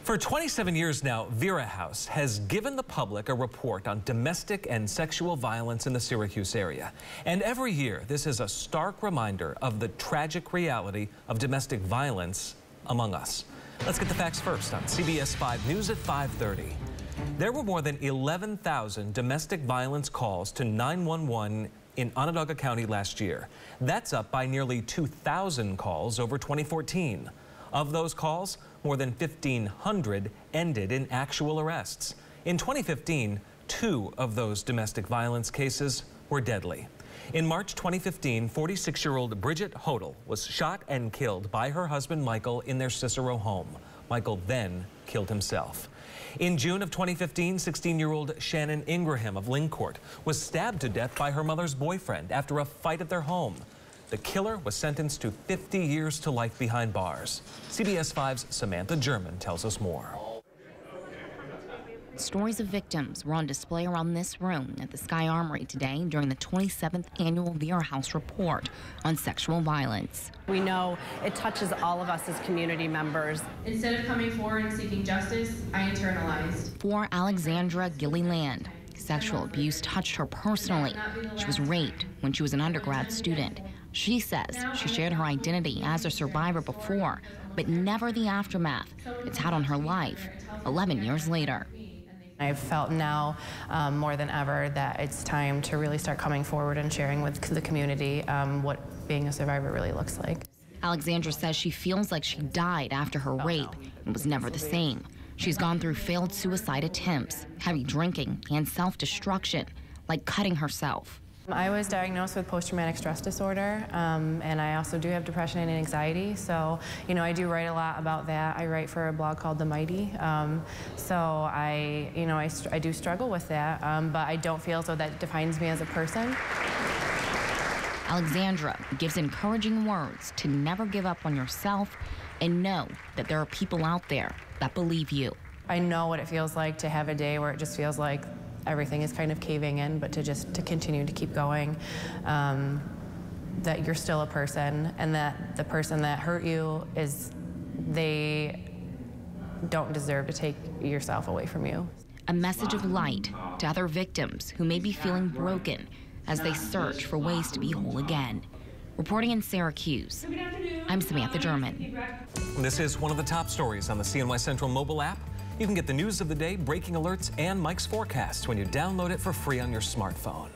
For 27 years now, Vera House has given the public a report on domestic and sexual violence in the Syracuse area. And every year, this is a stark reminder of the tragic reality of domestic violence among us. Let's get the facts first on CBS 5 News at 5:30. There were more than 11,000 domestic violence calls to 911 in Onondaga County last year. That's up by nearly 2,000 calls over 2014. Of those calls, more than 1,500 ended in actual arrests. In 2015, 2 of those domestic violence cases were deadly. In March 2015, 46-year-old Bridget Hodel was shot and killed by her husband Michael in their Cicero home. Michael then killed himself. In June of 2015, 16-year-old Shannon Ingraham of Lingcourt was stabbed to death by her mother's boyfriend after a fight at their home. The killer was sentenced to 50 years to life behind bars. CBS 5's Samantha German tells us more. Stories of victims were on display around this room at the Sky Armory today during the 27th annual Vera House report on sexual violence. We know it touches all of us as community members. Instead of coming forward and seeking justice, I internalized. For Alexandra Gilliland, sexual abuse touched her personally. She was raped when she was an undergrad student. She says she shared her identity as a survivor before, but never the aftermath it's had on her life 11 years later. I've felt now more than ever that it's time to really start coming forward and sharing with the community what being a survivor really looks like. Alexandra says she feels like she died after her rape and was never the same. She's gone through failed suicide attempts, heavy drinking, and self-destruction, like cutting herself. I was diagnosed with post-traumatic stress disorder, and I also do have depression and anxiety. So, I do write a lot about that. I write for a blog called The Mighty. So I do struggle with that, but I don't feel as though that defines me as a person. Alexandra gives encouraging words to never give up on yourself and know that there are people out there that believe you. I know what it feels like to have a day where it just feels like everything is kind of caving in, but to continue to keep going, that you're still a person, and that the person that hurt you they don't deserve to take yourself away from you. A message of light to other victims who may be feeling broken as they search for ways to be whole again. Reporting in Syracuse, I'm Samantha German. This is one of the top stories on the CNY Central mobile app. You can get the news of the day, breaking alerts, and Mike's forecast when you download it for free on your smartphone.